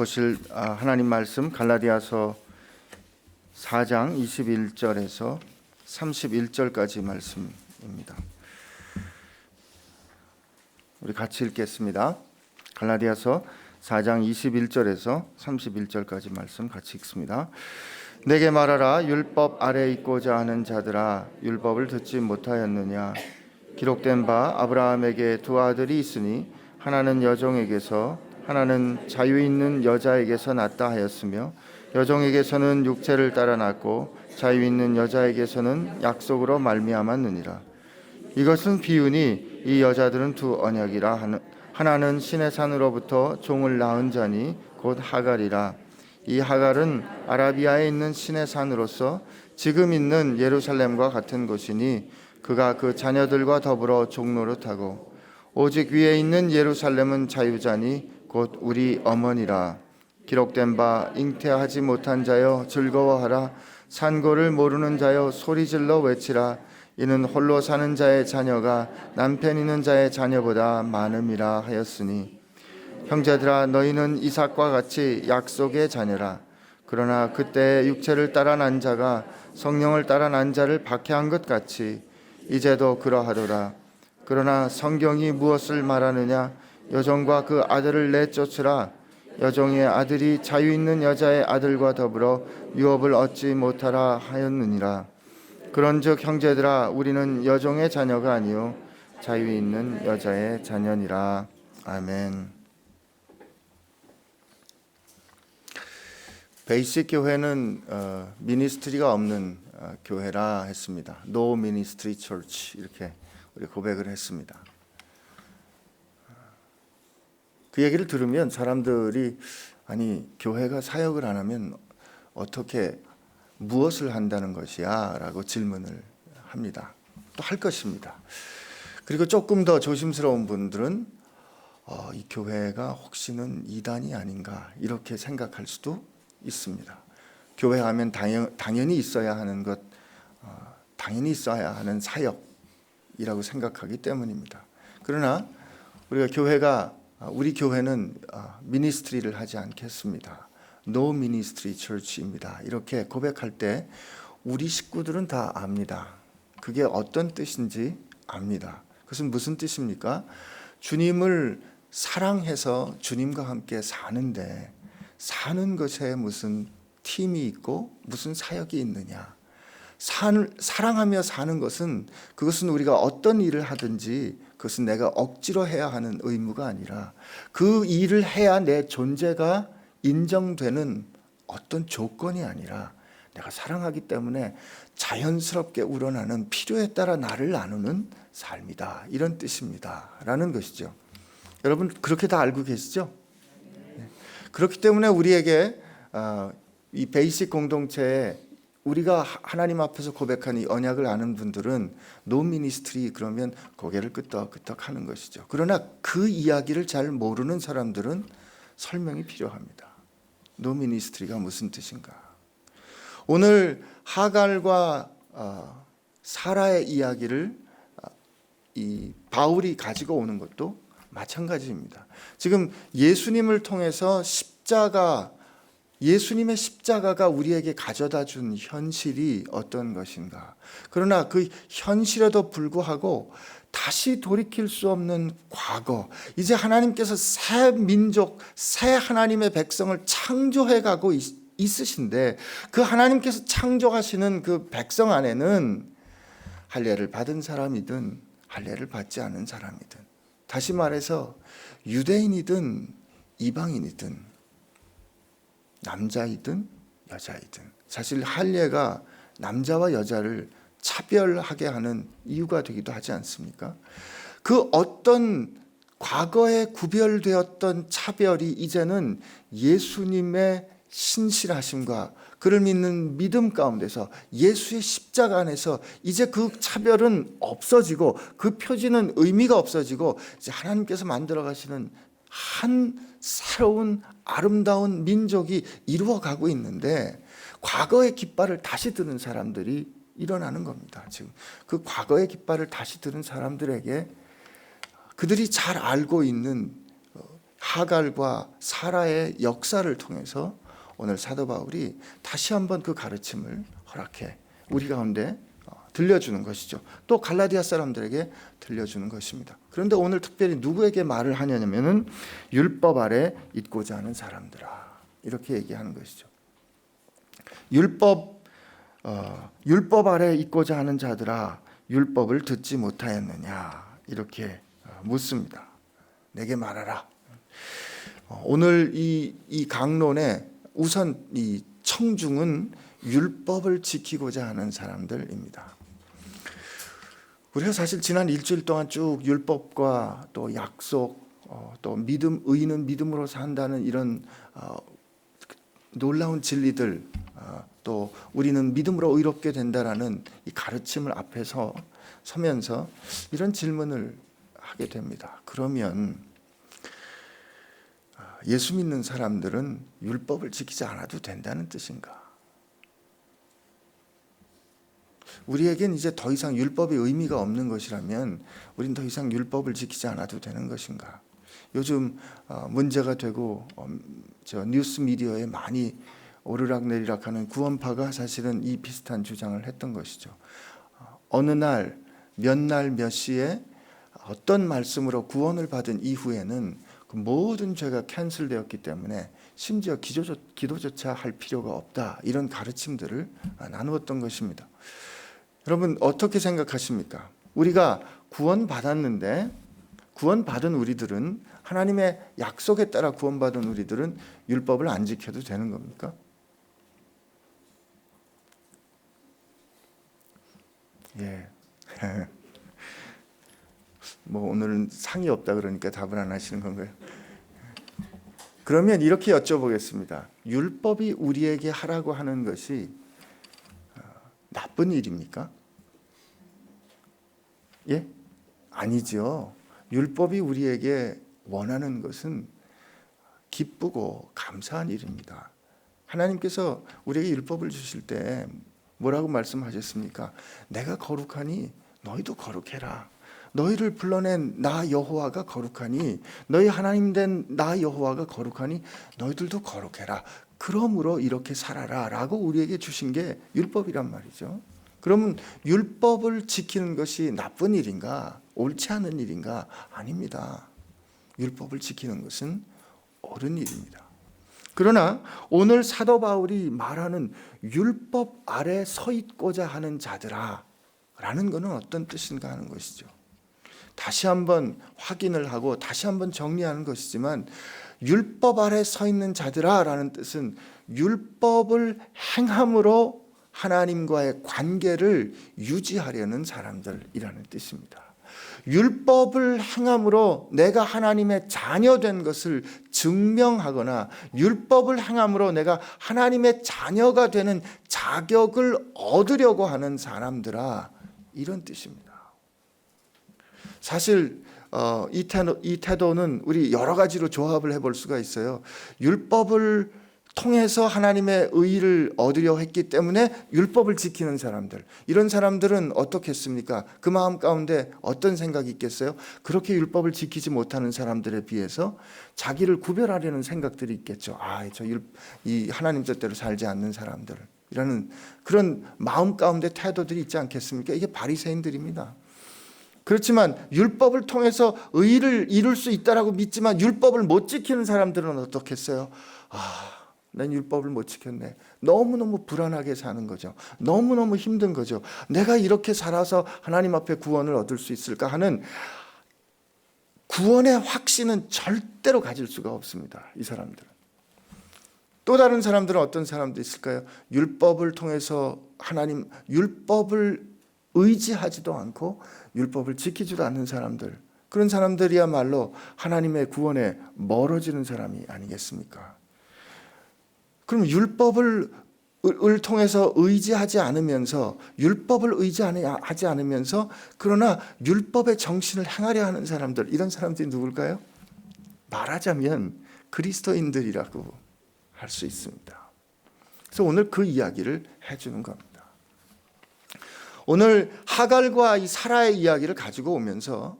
보실 하나님 말씀 갈라디아서 4장 21절에서 31절까지 말씀입니다. 우리 같이 읽겠습니다. 갈라디아서 4장 21절에서 31절까지 말씀 같이 읽습니다. 내게 말하라. 율법 아래 있고자 하는 자들아, 율법을 듣지 못하였느냐? 기록된 바 아브라함에게 두 아들이 있으니 하나는 여종에게서 하나는 자유 있는 여자에게서 낳다 하였으며 여종에게서는 육체를 따라 낳고 자유 있는 여자에게서는 약속으로 말미암았느니라. 이것은 비유니 이 여자들은 두 언약이라. 하나는 신의 산으로부터 종을 낳은 자니 곧 하갈이라. 이 하갈은 아라비아에 있는 신의 산으로서 지금 있는 예루살렘과 같은 곳이니 그가 그 자녀들과 더불어 종노릇하고 오직 위에 있는 예루살렘은 자유자니 곧 우리 어머니라. 기록된 바 잉태하지 못한 자여 즐거워하라. 산고를 모르는 자여 소리질러 외치라. 이는 홀로 사는 자의 자녀가 남편 있는 자의 자녀보다 많음이라 하였으니 형제들아, 너희는 이삭과 같이 약속의 자녀라. 그러나 그때 육체를 따라 난 자가 성령을 따라 난 자를 박해한 것 같이 이제도 그러하도라. 그러나 성경이 무엇을 말하느냐? 여종과 그 아들을 내쫓으라. 여종의 아들이 자유 있는 여자의 아들과 더불어 유업을 얻지 못하라 하였느니라. 그런즉 형제들아, 우리는 여종의 자녀가 아니요 자유 있는 여자의 자녀니라. 아멘. 베이식 교회는 미니스트리가 없는 교회라 했습니다. No Ministry Church 이렇게 우리 고백을 했습니다. 그 얘기를 들으면 사람들이 아니 교회가 사역을 안 하면 어떻게 무엇을 한다는 것이야? 라고 질문을 합니다. 또 할 것입니다. 그리고 조금 더 조심스러운 분들은 이 교회가 혹시는 이단이 아닌가 이렇게 생각할 수도 있습니다. 교회 하면 당연히 있어야 하는 것, 당연히 있어야 하는 사역이라고 생각하기 때문입니다. 그러나 우리 교회는 미니스트리를 하지 않겠습니다. No Ministry Church입니다. 이렇게 고백할 때 우리 식구들은 다 압니다. 그게 어떤 뜻인지 압니다. 그것은 무슨 뜻입니까? 주님을 사랑해서 주님과 함께 사는데 사는 것에 무슨 팀이 있고 무슨 사역이 있느냐? 사랑하며 사는 것은 그것은 우리가 어떤 일을 하든지 그것은 내가 억지로 해야 하는 의무가 아니라 그 일을 해야 내 존재가 인정되는 어떤 조건이 아니라 내가 사랑하기 때문에 자연스럽게 우러나는 필요에 따라 나를 나누는 삶이다. 이런 뜻입니다. 라는 것이죠. 여러분 그렇게 다 알고 계시죠? 그렇기 때문에 우리에게 이 베이식 공동체에 우리가 하나님 앞에서 고백한 이 언약을 아는 분들은 노 미니스트리 그러면 고개를 끄덕끄덕 하는 것이죠. 그러나 그 이야기를 잘 모르는 사람들은 설명이 필요합니다. 노 미니스트리가 무슨 뜻인가? 오늘 하갈과 사라의 이야기를 이 바울이 가지고 오는 것도 마찬가지입니다. 지금 예수님을 통해서 예수님의 십자가가 우리에게 가져다 준 현실이 어떤 것인가? 그러나 그 현실에도 불구하고 다시 돌이킬 수 없는 과거, 이제 하나님께서 새 민족, 새 하나님의 백성을 창조해 가고 있으신데 그 하나님께서 창조하시는 그 백성 안에는 할례를 받은 사람이든 할례를 받지 않은 사람이든, 다시 말해서 유대인이든 이방인이든 남자이든 여자이든, 사실 할례가 남자와 여자를 차별하게 하는 이유가 되기도 하지 않습니까? 그 어떤 과거에 구별되었던 차별이 이제는 예수님의 신실하심과 그를 믿는 믿음 가운데서 예수의 십자가 안에서 이제 그 차별은 없어지고 그 표지는 의미가 없어지고 이제 하나님께서 만들어 가시는 한 새로운 아름다운 민족이 이루어가고 있는데 과거의 깃발을 다시 드는 사람들이 일어나는 겁니다. 지금 그 과거의 깃발을 다시 드는 사람들에게 그들이 잘 알고 있는 하갈과 사라의 역사를 통해서 오늘 사도 바울이 다시 한번 그 가르침을 허락해 우리 가운데 들려주는 것이죠. 또 갈라디아 사람들에게 들려주는 것입니다. 그런데 오늘 특별히 누구에게 말을 하냐면은 율법 아래 있고자 하는 사람들아, 이렇게 얘기하는 것이죠. 율법 아래 있고자 하는 자들아, 율법을 듣지 못하였느냐, 이렇게 묻습니다. 내게 말하라. 오늘 이 강론의 우선 이 청중은 율법을 지키고자 하는 사람들입니다. 우리가 사실 지난 일주일 동안 쭉 율법과 또 약속, 또 믿음, 의인은 믿음으로 산다는 이런 놀라운 진리들, 또 우리는 믿음으로 의롭게 된다라는 이 가르침을 앞에서 서면서 이런 질문을 하게 됩니다. 그러면 예수 믿는 사람들은 율법을 지키지 않아도 된다는 뜻인가? 우리에겐 이제 더 이상 율법의 의미가 없는 것이라면 우린 더 이상 율법을 지키지 않아도 되는 것인가? 요즘 문제가 되고 저 뉴스 미디어에 많이 오르락내리락하는 구원파가 사실은 이 비슷한 주장을 했던 것이죠. 어느 날 몇 시에 어떤 말씀으로 구원을 받은 이후에는 그 모든 죄가 캔슬되었기 때문에 심지어 기도조차 할 필요가 없다, 이런 가르침들을 나누었던 것입니다. 여러분 어떻게 생각하십니까? 우리가 구원받았는데 구원받은 우리들은, 하나님의 약속에 따라 구원받은 우리들은 율법을 안 지켜도 되는 겁니까? 예. 뭐 오늘은 상이 없다 그러니까 답을 안 하시는 건가요? 그러면 이렇게 여쭤보겠습니다. 율법이 우리에게 하라고 하는 것이 나쁜 일입니까? 예? 아니죠. 율법이 우리에게 원하는 것은 기쁘고 감사한 일입니다. 하나님께서 우리에게 율법을 주실 때 뭐라고 말씀하셨습니까? 내가 거룩하니 너희도 거룩해라. 너희를 불러낸 나 여호와가 거룩하니, 너희 하나님 된 나 여호와가 거룩하니 너희들도 거룩해라. 그러므로 이렇게 살아라 라고 우리에게 주신 게 율법이란 말이죠. 그러면 율법을 지키는 것이 나쁜 일인가? 옳지 않은 일인가? 아닙니다. 율법을 지키는 것은 옳은 일입니다. 그러나 오늘 사도 바울이 말하는 율법 아래 서 있고자 하는 자들아 라는 것은 어떤 뜻인가 하는 것이죠. 다시 한번 확인을 하고 다시 한번 정리하는 것이지만, 율법 아래 서 있는 자들아 라는 뜻은 율법을 행함으로 하나님과의 관계를 유지하려는 사람들이라는 뜻입니다. 율법을 행함으로 내가 하나님의 자녀된 것을 증명하거나 율법을 행함으로 내가 하나님의 자녀가 되는 자격을 얻으려고 하는 사람들아, 이런 뜻입니다. 사실 이 태도는 우리 여러 가지로 조합을 해볼 수가 있어요. 율법을 통해서 하나님의 의의를 얻으려 했기 때문에 율법을 지키는 사람들, 이런 사람들은 어떻겠습니까? 그 마음 가운데 어떤 생각이 있겠어요? 그렇게 율법을 지키지 못하는 사람들에 비해서 자기를 구별하려는 생각들이 있겠죠. 이 하나님 뜻대로 살지 않는 사람들, 이라는 그런 마음 가운데 태도들이 있지 않겠습니까? 이게 바리새인들입니다. 그렇지만 율법을 통해서 의의를 이룰 수 있다라고 믿지만 율법을 못 지키는 사람들은 어떻겠어요? 난 율법을 못 지켰네. 너무너무 불안하게 사는 거죠. 너무너무 힘든 거죠. 내가 이렇게 살아서 하나님 앞에 구원을 얻을 수 있을까 하는 구원의 확신은 절대로 가질 수가 없습니다. 이 사람들은. 또 다른 사람들은 어떤 사람도 있을까요? 율법을 통해서 율법을 의지하지도 않고 율법을 지키지도 않는 사람들, 그런 사람들이야말로 하나님의 구원에 멀어지는 사람이 아니겠습니까? 그럼 율법을 통해서 의지하지 않으면서, 율법을 의지하지 않으면서 그러나 율법의 정신을 행하려 하는 사람들, 이런 사람들이 누굴까요? 말하자면 그리스도인들이라고 할 수 있습니다. 그래서 오늘 그 이야기를 해주는 겁니다. 오늘 하갈과 이 사라의 이야기를 가지고 오면서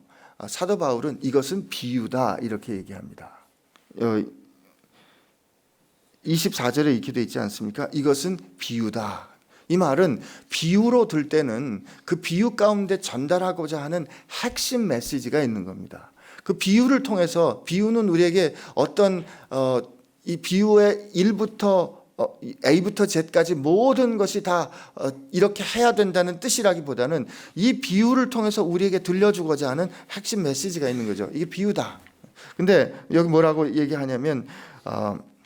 사도 바울은 이것은 비유다, 이렇게 얘기합니다. 24절에 이렇게 되어 있지 않습니까? 이것은 비유다. 이 말은 비유로 들 때는 그 비유 가운데 전달하고자 하는 핵심 메시지가 있는 겁니다. 그 비유를 통해서, 비유는 우리에게 어떤 이 비유의 1부터 A부터 Z까지 모든 것이 다 이렇게 해야 된다는 뜻이라기보다는 이 비유를 통해서 우리에게 들려주고자 하는 핵심 메시지가 있는 거죠. 이게 비유다. 근데 여기 뭐라고 얘기하냐면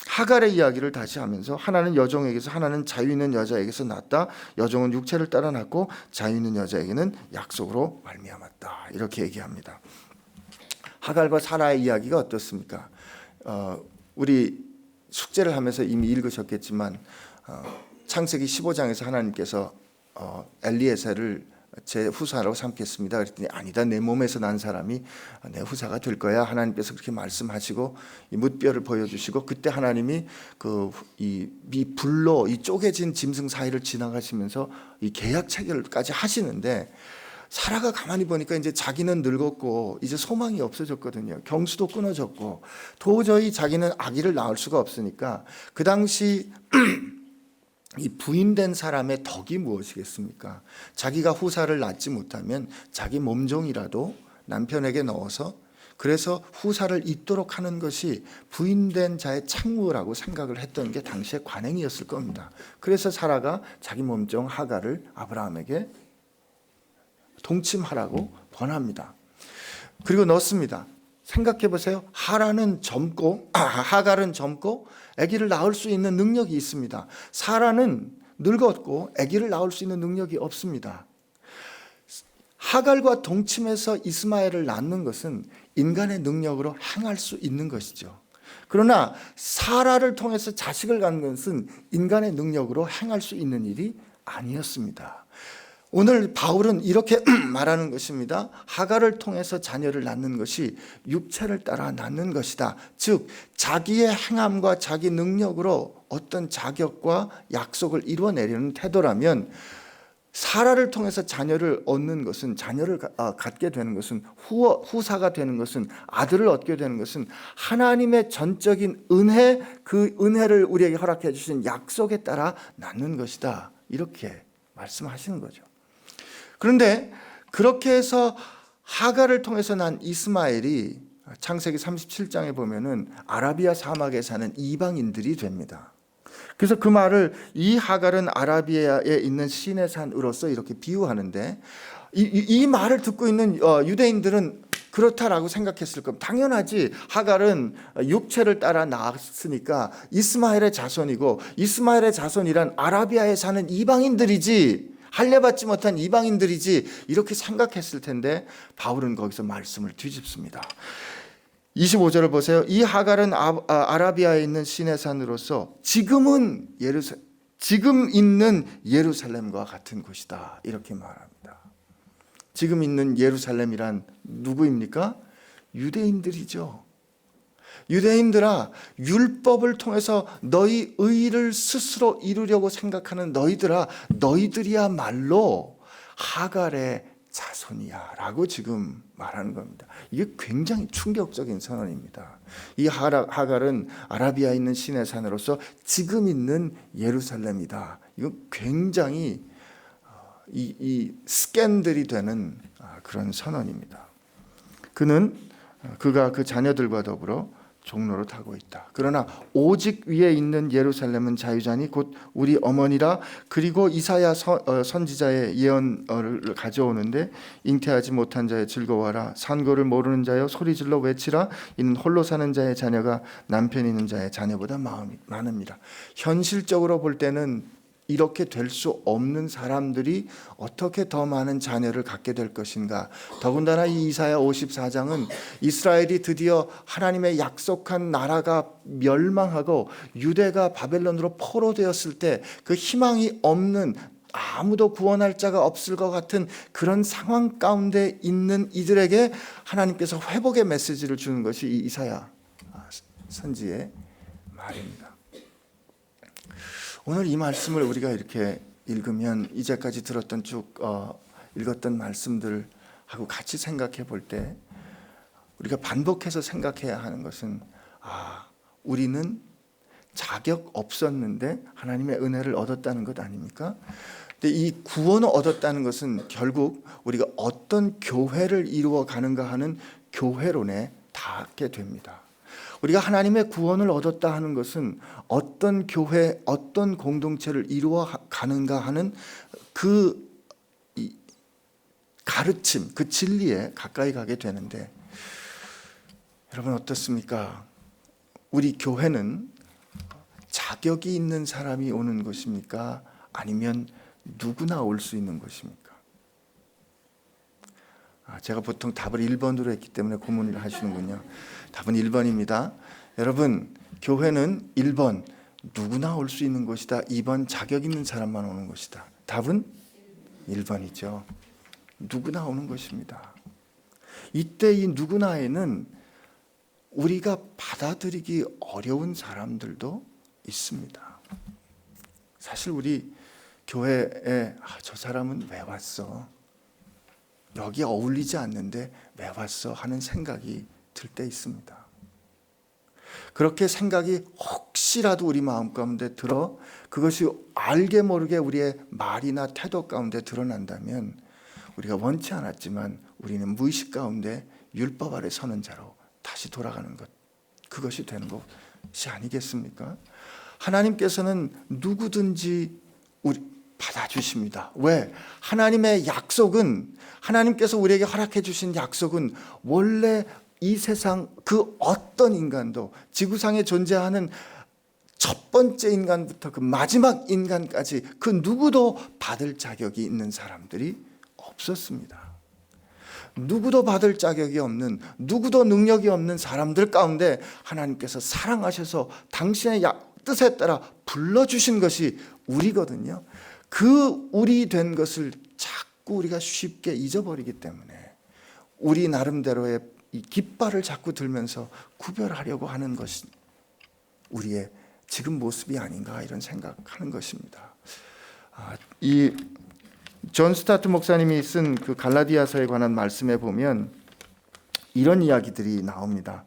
하갈의 이야기를 다시 하면서 하나는 여종에게서, 하나는 자유 있는 여자에게서 났다. 여종은 육체를 따라 났고 자유 있는 여자에게는 약속으로 말미암았다. 이렇게 얘기합니다. 하갈과 사라의 이야기가 어떻습니까? 우리 숙제를 하면서 이미 읽으셨겠지만 창세기 15장에서 하나님께서 엘리에셀을 제 후사라고 삼겠습니다. 그랬더니 아니다, 내 몸에서 난 사람이 내 후사가 될 거야. 하나님께서 그렇게 말씀하시고 이 뭇뼈를 보여주시고, 그때 하나님이 이 불로 이 쪼개진 짐승 사이를 지나가시면서 이 계약 체결까지 하시는데, 사라가 가만히 보니까 이제 자기는 늙었고 이제 소망이 없어졌거든요. 경수도 끊어졌고 도저히 자기는 아기를 낳을 수가 없으니까, 그 당시 이 부인된 사람의 덕이 무엇이겠습니까? 자기가 후사를 낳지 못하면 자기 몸종이라도 남편에게 넣어서, 그래서 후사를 잇도록 하는 것이 부인된 자의 책무라고 생각을 했던 게 당시의 관행이었을 겁니다. 그래서 사라가 자기 몸종 하갈을 아브라함에게 동침하라고 권합니다. 그리고 넣습니다. 생각해 보세요. 하갈은 젊고 아기를 낳을 수 있는 능력이 있습니다. 사라는 늙었고 아기를 낳을 수 있는 능력이 없습니다. 하갈과 동침해서 이스마엘을 낳는 것은 인간의 능력으로 행할 수 있는 것이죠. 그러나 사라를 통해서 자식을 갖는 것은 인간의 능력으로 행할 수 있는 일이 아니었습니다. 오늘 바울은 이렇게 말하는 것입니다. 하갈을 통해서 자녀를 낳는 것이 육체를 따라 낳는 것이다. 즉 자기의 행함과 자기 능력으로 어떤 자격과 약속을 이루어내려는 태도라면, 사라를 통해서 자녀를 얻는 것은, 자녀를 갖게 되는 것은, 후사가 되는 것은, 아들을 얻게 되는 것은 하나님의 전적인 은혜, 그 은혜를 우리에게 허락해 주신 약속에 따라 낳는 것이다. 이렇게 말씀하시는 거죠. 그런데 그렇게 해서 하갈을 통해서 난 이스마엘이 창세기 37장에 보면은 아라비아 사막에 사는 이방인들이 됩니다. 그래서 그 말을, 이 하갈은 아라비아에 있는 신의 산으로서 이렇게 비유하는데, 이 말을 듣고 있는 유대인들은 그렇다라고 생각했을 겁니다. 당연하지. 하갈은 육체를 따라 낳았으니까 이스마엘의 자손이고, 이스마엘의 자손이란 아라비아에 사는 이방인들이지, 할례받지 못한 이방인들이지, 이렇게 생각했을 텐데 바울은 거기서 말씀을 뒤집습니다. 25절을 보세요. 이 하갈은 아라비아에 있는 신의 산으로서 지금 있는 예루살렘과 같은 곳이다. 이렇게 말합니다. 지금 있는 예루살렘이란 누구입니까? 유대인들이죠. 유대인들아, 율법을 통해서 너희 의를 스스로 이루려고 생각하는 너희들아, 너희들이야말로 하갈의 자손이야 라고 지금 말하는 겁니다. 이게 굉장히 충격적인 선언입니다. 이 하갈은 아라비아에 있는 신의 산으로서 지금 있는 예루살렘이다. 이건 굉장히 이 스캔들이 되는 그런 선언입니다. 그가 그 자녀들과 더불어 종로로 타고 있다. 그러나 오직 위에 있는 예루살렘은 자유자니 곧 우리 어머니라. 그리고 이사야 선지자의 예언을 가져오는데, 잉태하지 못한 자여 즐거워하라. 산고를 모르는 자여 소리질러 외치라. 이는 홀로 사는 자의 자녀가 남편 있는 자의 자녀보다 마음이 많습니다. 현실적으로 볼 때는 이렇게 될 수 없는 사람들이 어떻게 더 많은 자녀를 갖게 될 것인가. 더군다나 이 이사야 54장은 이스라엘이 드디어 하나님의 약속한 나라가 멸망하고 유대가 바벨론으로 포로되었을 때 그 희망이 없는, 아무도 구원할 자가 없을 것 같은 그런 상황 가운데 있는 이들에게 하나님께서 회복의 메시지를 주는 것이 이 이사야 선지의 말입니다. 오늘 이 말씀을 우리가 이렇게 읽으면, 이제까지 들었던 읽었던 말씀들하고 같이 생각해 볼 때 우리가 반복해서 생각해야 하는 것은, 우리는 자격 없었는데 하나님의 은혜를 얻었다는 것 아닙니까? 근데 이 구원을 얻었다는 것은 결국 우리가 어떤 교회를 이루어 가는가 하는 교회론에 닿게 됩니다. 우리가 하나님의 구원을 얻었다 하는 것은 어떤 교회, 어떤 공동체를 이루어 가는가 하는 그 가르침, 그 진리에 가까이 가게 되는데, 여러분 어떻습니까? 우리 교회는 자격이 있는 사람이 오는 것입니까? 아니면 누구나 올 수 있는 것입니까? 제가 보통 답을 1번으로 했기 때문에 고민을 하시는군요. 답은 1번입니다. 여러분, 교회는 1번 누구나 올 수 있는 것이다. 2번 자격 있는 사람만 오는 것이다. 답은 1번이죠. 누구나 오는 것입니다. 이때 이 누구나에는 우리가 받아들이기 어려운 사람들도 있습니다. 사실 우리 교회에 저 사람은 왜 왔어? 여기 어울리지 않는데 왜 왔어? 하는 생각이 들 때 있습니다. 그렇게 생각이 혹시라도 우리 마음 가운데 들어 그것이 알게 모르게 우리의 말이나 태도 가운데 드러난다면 우리가 원치 않았지만 우리는 무의식 가운데 율법 아래 서는 자로 다시 돌아가는 것, 그것이 되는 것이 아니겠습니까? 하나님께서는 누구든지 우리 받아주십니다. 왜? 하나님의 약속은, 하나님께서 우리에게 허락해 주신 약속은 원래 이 세상 그 어떤 인간도, 지구상에 존재하는 첫 번째 인간부터 그 마지막 인간까지 그 누구도 받을 자격이 있는 사람들이 없었습니다. 누구도 받을 자격이 없는, 누구도 능력이 없는 사람들 가운데 하나님께서 사랑하셔서 당신의 뜻에 따라 불러주신 것이 우리거든요. 그 우리 된 것을 자꾸 우리가 쉽게 잊어버리기 때문에 우리 나름대로의 이 깃발을 자꾸 들면서 구별하려고 하는 것이 우리의 지금 모습이 아닌가, 이런 생각하는 것입니다. 이 존 스타트 목사님이 쓴 그 갈라디아서에 관한 말씀에 보면 이런 이야기들이 나옵니다.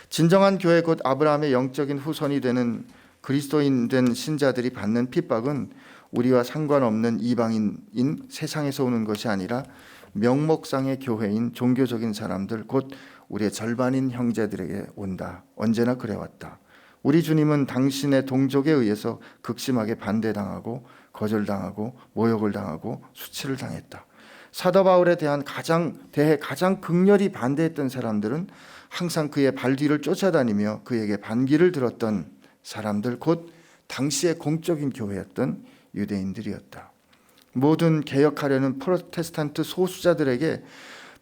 진정한 교회 곧 아브라함의 영적인 후손이 되는 그리스도인 된 신자들이 받는 핍박은 우리와 상관없는 이방인인 세상에서 오는 것이 아니라 명목상의 교회인 종교적인 사람들, 곧 우리의 절반인 형제들에게 온다. 언제나 그래왔다. 우리 주님은 당신의 동족에 의해서 극심하게 반대당하고 거절당하고 모욕을 당하고 수치를 당했다. 사도 바울에 대해 가장 극렬히 반대했던 사람들은 항상 그의 발 뒤를 쫓아다니며 그에게 반기를 들었던 사람들, 곧 당시의 공적인 교회였던 유대인들이었다. 모든 개혁하려는 프로테스탄트 소수자들에게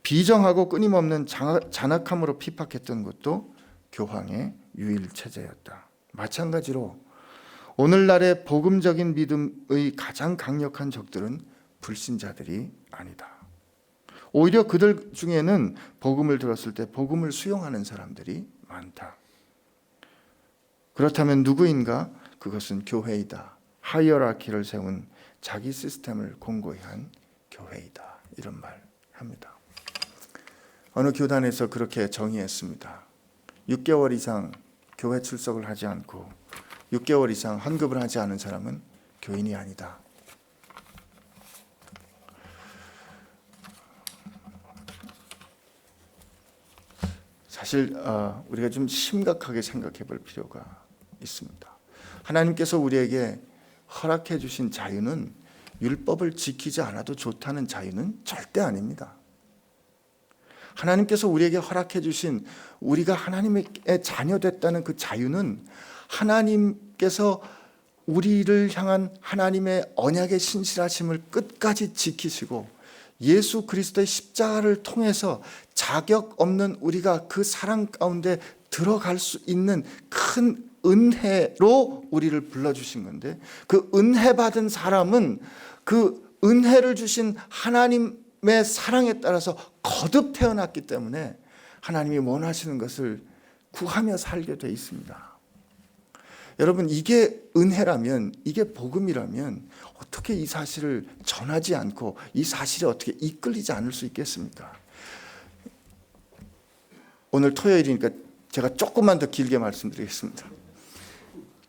비정하고 끊임없는 잔악함으로 핍박했던 것도 교황의 유일 체제였다. 마찬가지로 오늘날의 복음적인 믿음의 가장 강력한 적들은 불신자들이 아니다. 오히려 그들 중에는 복음을 들었을 때 복음을 수용하는 사람들이 많다. 그렇다면 누구인가? 그것은 교회이다. 하이어라키를 세운 자기 시스템을 공고히 한 교회이다. 이런 말 합니다. 어느 교단에서 그렇게 정의했습니다. 6개월 이상 교회 출석을 하지 않고 6개월 이상 헌금을 하지 않은 사람은 교인이 아니다. 사실 우리가 좀 심각하게 생각해 볼 필요가 있습니다. 하나님께서 우리에게 허락해 주신 자유는 율법을 지키지 않아도 좋다는 자유는 절대 아닙니다. 하나님께서 우리에게 허락해 주신, 우리가 하나님의 자녀 됐다는 그 자유는 하나님께서 우리를 향한 하나님의 언약의 신실하심을 끝까지 지키시고 예수 그리스도의 십자가를 통해서 자격 없는 우리가 그 사랑 가운데 들어갈 수 있는 큰 은혜로 우리를 불러주신 건데, 그 은혜 받은 사람은 그 은혜를 주신 하나님의 사랑에 따라서 거듭 태어났기 때문에 하나님이 원하시는 것을 구하며 살게 돼 있습니다. 여러분, 이게 은혜라면, 이게 복음이라면 어떻게 이 사실을 전하지 않고 이 사실에 어떻게 이끌리지 않을 수 있겠습니까? 오늘 토요일이니까 제가 조금만 더 길게 말씀드리겠습니다.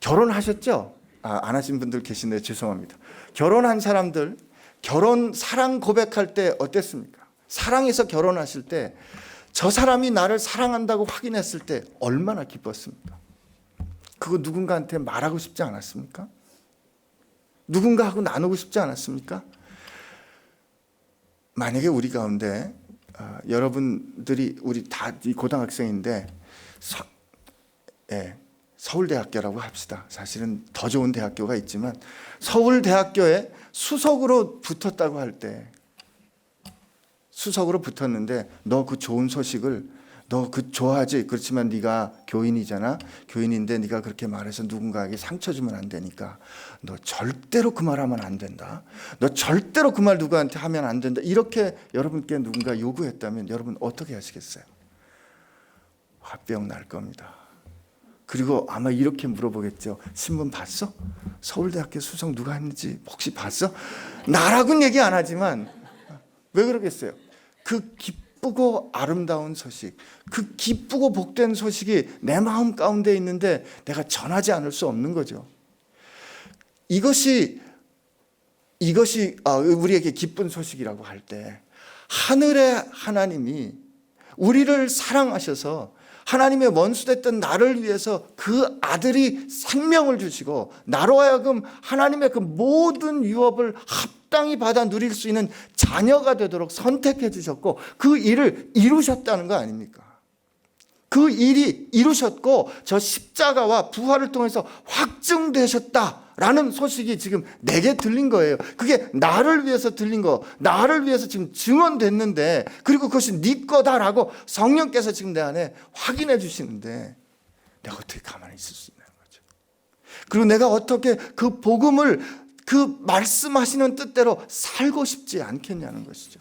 결혼하셨죠? 안 하신 분들 계시네요. 죄송합니다. 결혼한 사람들, 사랑 고백할 때 어땠습니까? 사랑해서 결혼하실 때 저 사람이 나를 사랑한다고 확인했을 때 얼마나 기뻤습니까? 그거 누군가한테 말하고 싶지 않았습니까? 누군가하고 나누고 싶지 않았습니까? 만약에 우리 가운데 여러분들이 우리 다 고등학생인데 서울대학교라고 합시다. 사실은 더 좋은 대학교가 있지만 서울대학교에 수석으로 붙었다고 할 때, 수석으로 붙었는데 너 그 좋은 소식을 너 그 좋아하지? 그렇지만 네가 교인이잖아. 교인인데 네가 그렇게 말해서 누군가에게 상처 주면 안 되니까 너 절대로 그 말하면 안 된다. 너 절대로 그 말 누구한테 하면 안 된다. 이렇게 여러분께 누군가 요구했다면 여러분 어떻게 하시겠어요? 화병 날 겁니다. 그리고 아마 이렇게 물어보겠죠. 신문 봤어? 서울대학교 수석 누가 했는지 혹시 봤어? 나라고는 얘기 안 하지만 왜 그러겠어요? 그 기쁘고 아름다운 소식, 그 기쁘고 복된 소식이 내 마음 가운데 있는데 내가 전하지 않을 수 없는 거죠. 이것이 우리에게 기쁜 소식이라고 할 때 하늘의 하나님이 우리를 사랑하셔서 하나님의 원수됐던 나를 위해서 그 아들이 생명을 주시고 나로 하여금 하나님의 그 모든 유업을 합당히 받아 누릴 수 있는 자녀가 되도록 선택해 주셨고 그 일을 이루셨다는 거 아닙니까? 그 일이 이루셨고 저 십자가와 부활을 통해서 확증되셨다라는 소식이 지금 내게 들린 거예요. 그게 나를 위해서 들린 거, 나를 위해서 지금 증언됐는데, 그리고 그것이 네 거다라고 성령께서 지금 내 안에 확인해 주시는데 내가 어떻게 가만히 있을 수 있는 거죠? 그리고 내가 어떻게 그 복음을 그 말씀하시는 뜻대로 살고 싶지 않겠냐는 것이죠.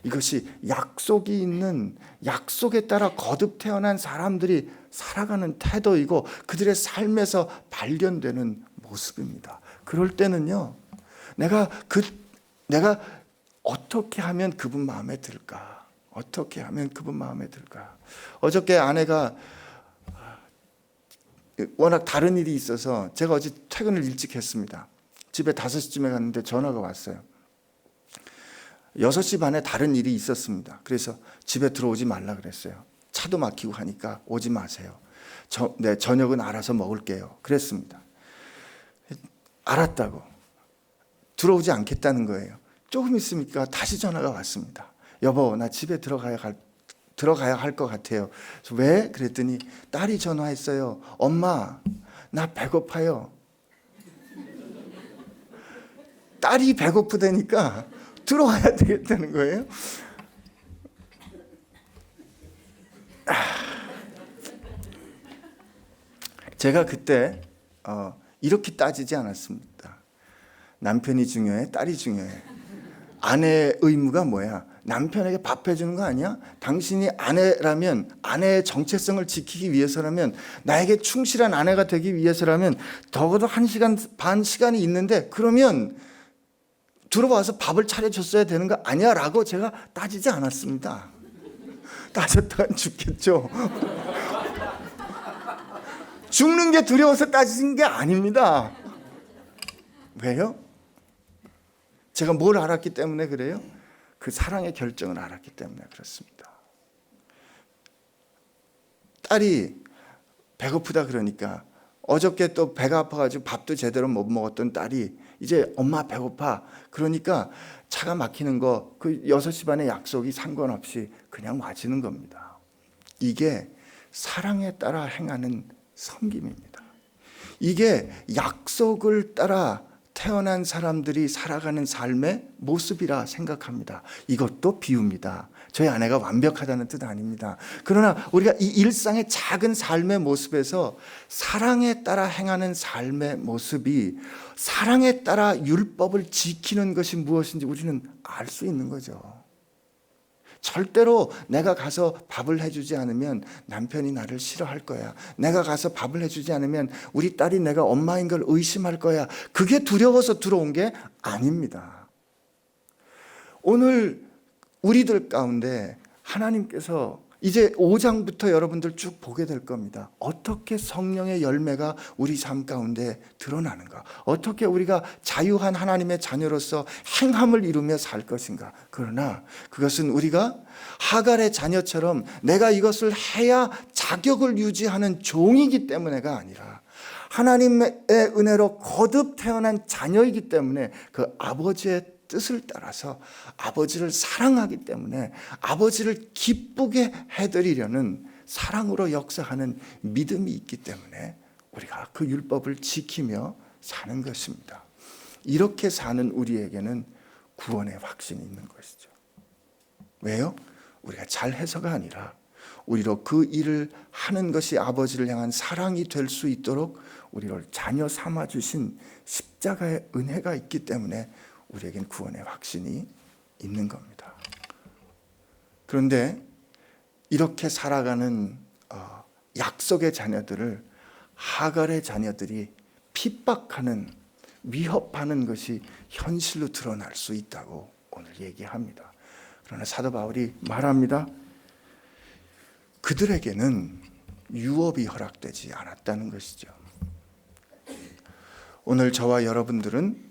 이것이 약속이 있는, 약속에 따라 거듭 태어난 사람들이 살아가는 태도이고 그들의 삶에서 발견되는 모습입니다. 그럴 때는요, 내가 어떻게 하면 그분 마음에 들까? 어떻게 하면 그분 마음에 들까? 어저께 아내가 워낙 다른 일이 있어서 제가 어제 퇴근을 일찍 했습니다. 집에 5시쯤에 갔는데 전화가 왔어요. 6시 반에 다른 일이 있었습니다. 그래서 집에 들어오지 말라 그랬어요. 차도 막히고 하니까 오지 마세요. 저녁은 알아서 먹을게요. 그랬습니다. 알았다고. 들어오지 않겠다는 거예요. 조금 있으니까 다시 전화가 왔습니다. 여보, 나 집에 들어가야 할 것 같아요. 왜? 그랬더니 딸이 전화했어요. 엄마, 나 배고파요. 딸이 배고프다니까 들어와야 되겠다는 거예요. 제가 그때 이렇게 따지지 않았습니다. 남편이 중요해? 딸이 중요해? 아내의 의무가 뭐야? 남편에게 밥 해주는 거 아니야? 당신이 아내라면, 아내의 정체성을 지키기 위해서라면, 나에게 충실한 아내가 되기 위해서라면 적어도 1시간 반 시간이 있는데 그러면 들어와서 밥을 차려줬어야 되는 거 아니야? 라고 제가 따지지 않았습니다. 따졌다간 죽겠죠. 죽는 게 두려워서 따지는 게 아닙니다. 왜요? 제가 뭘 알았기 때문에 그래요? 그 사랑의 결정을 알았기 때문에 그렇습니다. 딸이 배고프다 그러니까 어저께 또 배가 아파가지고 밥도 제대로 못 먹었던 딸이 이제 엄마 배고파 그러니까 차가 막히는 거 그 6시 반에 약속이 상관없이 그냥 와지는 겁니다. 이게 사랑에 따라 행하는 섬김입니다. 이게 약속을 따라 태어난 사람들이 살아가는 삶의 모습이라 생각합니다. 이것도 비유입니다. 저희 아내가 완벽하다는 뜻 아닙니다. 그러나 우리가 이 일상의 작은 삶의 모습에서 사랑에 따라 행하는 삶의 모습이 사랑에 따라 율법을 지키는 것이 무엇인지 우리는 알 수 있는 거죠. 절대로 내가 가서 밥을 해주지 않으면 남편이 나를 싫어할 거야. 내가 가서 밥을 해주지 않으면 우리 딸이 내가 엄마인 걸 의심할 거야. 그게 두려워서 들어온 게 아닙니다. 오늘 우리들 가운데 하나님께서 이제 5장부터 여러분들 쭉 보게 될 겁니다. 어떻게 성령의 열매가 우리 삶 가운데 드러나는가? 어떻게 우리가 자유한 하나님의 자녀로서 행함을 이루며 살 것인가? 그러나 그것은 우리가 하갈의 자녀처럼 내가 이것을 해야 자격을 유지하는 종이기 때문에가 아니라 하나님의 은혜로 거듭 태어난 자녀이기 때문에 그 아버지의 뜻을 따라서 아버지를 사랑하기 때문에 아버지를 기쁘게 해드리려는 사랑으로 역사하는 믿음이 있기 때문에 우리가 그 율법을 지키며 사는 것입니다. 이렇게 사는 우리에게는 구원의 확신이 있는 것이죠. 왜요? 우리가 잘해서가 아니라 우리로 그 일을 하는 것이 아버지를 향한 사랑이 될 수 있도록 우리를 자녀 삼아주신 십자가의 은혜가 있기 때문에 우리에겐 구원의 확신이 있는 겁니다. 그런데 이렇게 살아가는 약속의 자녀들을 하갈의 자녀들이 핍박하는, 위협하는 것이 현실로 드러날 수 있다고 오늘 얘기합니다. 그러나 사도 바울이 말합니다. 그들에게는 유업이 허락되지 않았다는 것이죠. 오늘 저와 여러분들은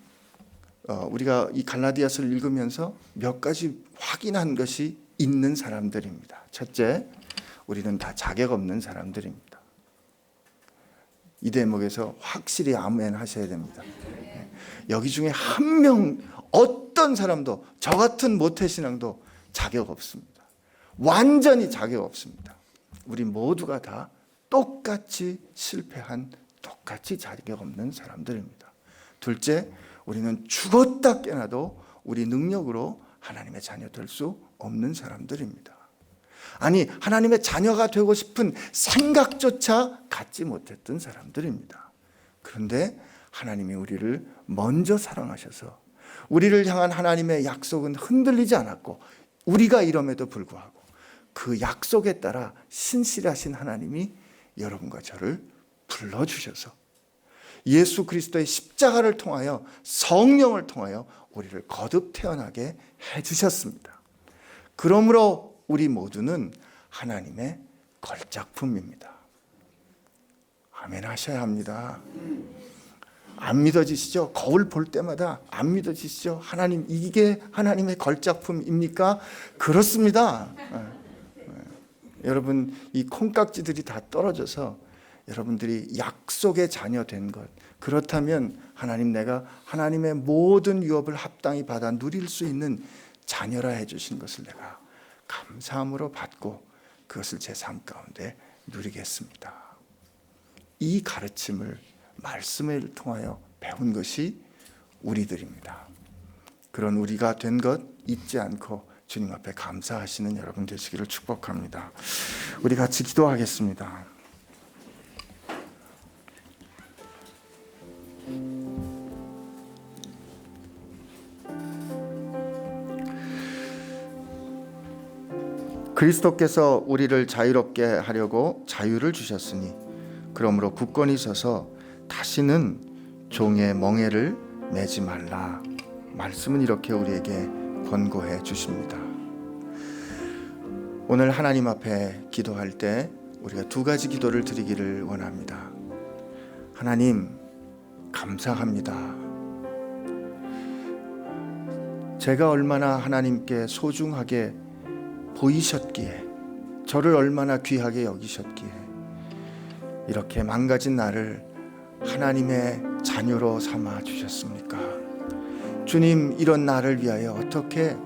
우리가 이 갈라디아서를 읽으면서 몇 가지 확인한 것이 있는 사람들입니다. 첫째, 우리는 다 자격 없는 사람들입니다. 이 대목에서 확실히 아멘 하셔야 됩니다. 여기 중에 한 명, 어떤 사람도, 저 같은 모태신앙도 자격 없습니다. 완전히 자격 없습니다. 우리 모두가 다 똑같이 실패한, 똑같이 자격 없는 사람들입니다. 둘째, 우리는 죽었다 깨나도 우리 능력으로 하나님의 자녀 될 수 없는 사람들입니다. 아니, 하나님의 자녀가 되고 싶은 생각조차 갖지 못했던 사람들입니다. 그런데 하나님이 우리를 먼저 사랑하셔서 우리를 향한 하나님의 약속은 흔들리지 않았고, 우리가 이럼에도 불구하고 그 약속에 따라 신실하신 하나님이 여러분과 저를 불러주셔서 예수 그리스도의 십자가를 통하여 성령을 통하여 우리를 거듭 태어나게 해주셨습니다. 그러므로 우리 모두는 하나님의 걸작품입니다. 아멘 하셔야 합니다. 안 믿어지시죠? 거울 볼 때마다 안 믿어지시죠? 하나님, 이게 하나님의 걸작품입니까? 그렇습니다. 여러분, 이 콩깍지들이 다 떨어져서 여러분들이 약속의 자녀 된 것, 그렇다면 하나님, 내가 하나님의 모든 유업을 합당히 받아 누릴 수 있는 자녀라 해주신 것을 내가 감사함으로 받고 그것을 제 삶 가운데 누리겠습니다. 이 가르침을 말씀을 통하여 배운 것이 우리들입니다. 그런 우리가 된 것 잊지 않고 주님 앞에 감사하시는 여러분 되시기를 축복합니다. 우리 같이 기도하겠습니다. 그리스도께서 우리를 자유롭게 하려고 자유를 주셨으니 그러므로 굳건히 서서 다시는 종의 멍에를 매지 말라. 말씀은 이렇게 우리에게 권고해 주십니다. 오늘 하나님 앞에 기도할 때 우리가 두 가지 기도를 드리기를 원합니다. 하나님, 감사합니다. 제가 얼마나 하나님께 소중하게 보이셨기에, 저를 얼마나 귀하게 여기셨기에 이렇게 망가진 나를 하나님의 자녀로 삼아 주셨습니까? 주님, 이런 나를 위하여 어떻게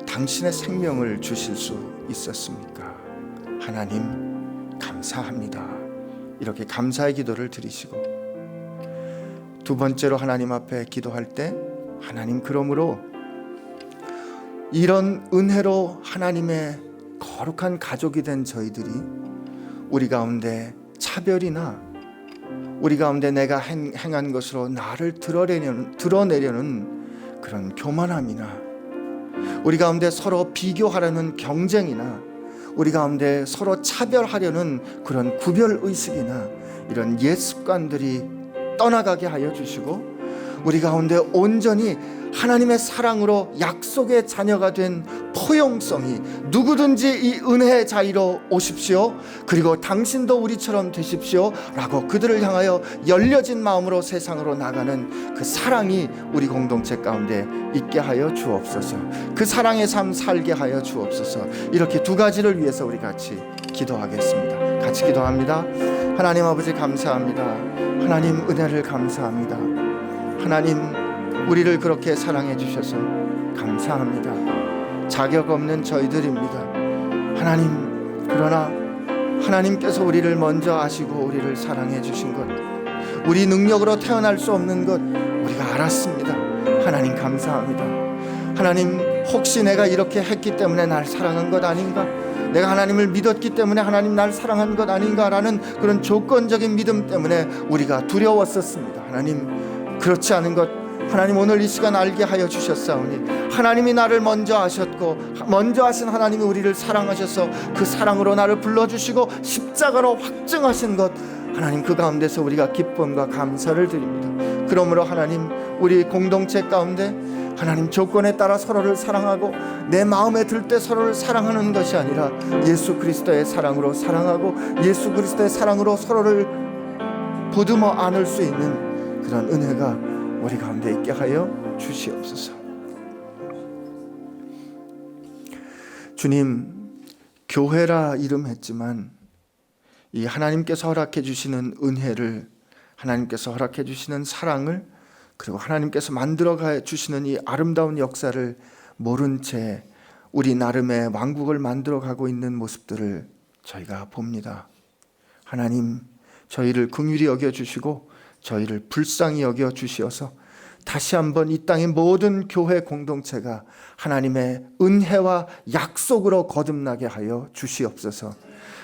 당신의 생명을 주실 수 있었습니까? 하나님, 감사합니다. 이렇게 감사의 기도를 드리시고, 두 번째로 하나님 앞에 기도할 때, 하나님, 그러므로 이런 은혜로 하나님의 거룩한 가족이 된 저희들이 우리 가운데 차별이나 우리 가운데 내가 행한 것으로 나를 드러내려는 그런 교만함이나 우리 가운데 서로 비교하려는 경쟁이나 우리 가운데 서로 차별하려는 그런 구별의식이나 이런 옛 습관들이 떠나가게 하여 주시고, 우리 가운데 온전히 하나님의 사랑으로 약속의 자녀가 된 포용성이, 누구든지 이 은혜의 자리로 오십시오, 그리고 당신도 우리처럼 되십시오 라고 그들을 향하여 열려진 마음으로 세상으로 나가는 그 사랑이 우리 공동체 가운데 있게 하여 주옵소서. 그 사랑의 삶 살게 하여 주옵소서. 이렇게 두 가지를 위해서 우리 같이 기도하겠습니다. 같이 기도합니다. 하나님 아버지 감사합니다. 하나님 은혜를 감사합니다. 하나님 우리를 그렇게 사랑해 주셔서 감사합니다. 자격 없는 저희들입니다. 하나님, 그러나 하나님께서 우리를 먼저 아시고 우리를 사랑해 주신 것, 우리 능력으로 태어날 수 없는 것 우리가 알았습니다. 하나님 감사합니다. 하나님, 혹시 내가 이렇게 했기 때문에 날 사랑한 것 아닌가, 내가 하나님을 믿었기 때문에 하나님 날 사랑한 것 아닌가라는 그런 조건적인 믿음 때문에 우리가 두려웠었습니다. 하나님, 그렇지 않은 것 하나님 오늘 이 시간 알게 하여 주셨사오니, 하나님이 나를 먼저 아셨고 먼저 하신 하나님이 우리를 사랑하셔서 그 사랑으로 나를 불러주시고 십자가로 확증하신 것, 하나님 그 가운데서 우리가 기쁨과 감사를 드립니다. 그러므로 하나님, 우리 공동체 가운데 하나님 조건에 따라 서로를 사랑하고 내 마음에 들 때 서로를 사랑하는 것이 아니라 예수 그리스도의 사랑으로 사랑하고 예수 그리스도의 사랑으로 서로를 보듬어 안을 수 있는 그런 은혜가 우리 가운데 있게 하여 주시옵소서. 주님, 교회라 이름했지만 이 하나님께서 허락해 주시는 은혜를, 하나님께서 허락해 주시는 사랑을, 그리고 하나님께서 만들어 주시는 이 아름다운 역사를 모른 채 우리 나름의 왕국을 만들어 가고 있는 모습들을 저희가 봅니다. 하나님, 저희를 긍휼히 여겨 주시고 저희를 불쌍히 여겨 주시어서 다시 한번 이 땅의 모든 교회 공동체가 하나님의 은혜와 약속으로 거듭나게 하여 주시옵소서.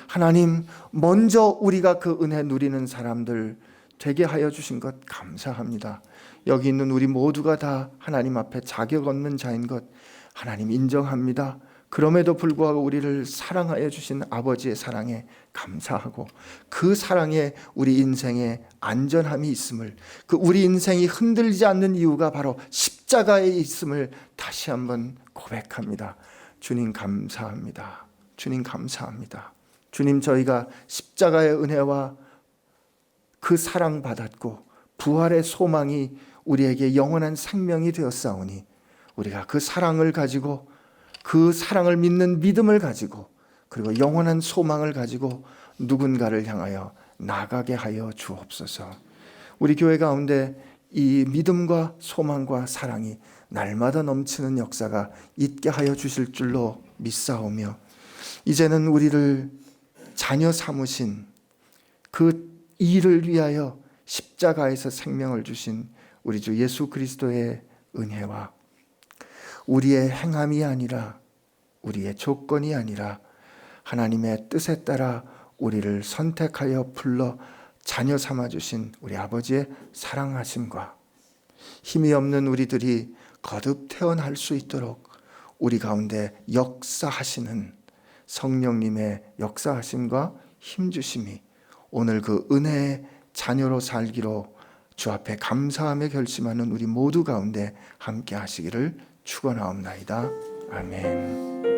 하나님, 먼저 우리가 그 은혜 누리는 사람들 되게 하여 주신 것 감사합니다. 여기 있는 우리 모두가 다 하나님 앞에 자격 없는 자인 것 하나님 인정합니다. 그럼에도 불구하고 우리를 사랑하여 주신 아버지의 사랑에 감사하고, 그 사랑에 우리 인생에 안전함이 있음을, 그 우리 인생이 흔들리지 않는 이유가 바로 십자가에 있음을 다시 한번 고백합니다. 주님 감사합니다. 주님 감사합니다. 주님, 저희가 십자가의 은혜와 그 사랑 받았고 부활의 소망이 우리에게 영원한 생명이 되었사오니, 우리가 그 사랑을 가지고, 그 사랑을 믿는 믿음을 가지고, 그리고 영원한 소망을 가지고 누군가를 향하여 나가게 하여 주옵소서. 우리 교회 가운데 이 믿음과 소망과 사랑이 날마다 넘치는 역사가 있게 하여 주실 줄로 믿사오며, 이제는 우리를 자녀 삼으신 그 일을 위하여 십자가에서 생명을 주신 우리 주 예수 그리스도의 은혜와 우리의 행함이 아니라, 우리의 조건이 아니라 하나님의 뜻에 따라 우리를 선택하여 불러 자녀 삼아주신 우리 아버지의 사랑하심과 힘이 없는 우리들이 거듭 태어날 수 있도록 우리 가운데 역사하시는 성령님의 역사하심과 힘주심이 오늘 그 은혜의 자녀로 살기로 주 앞에 감사하며 결심하는 우리 모두 가운데 함께 하시기를 축원하옵나이다. 아멘.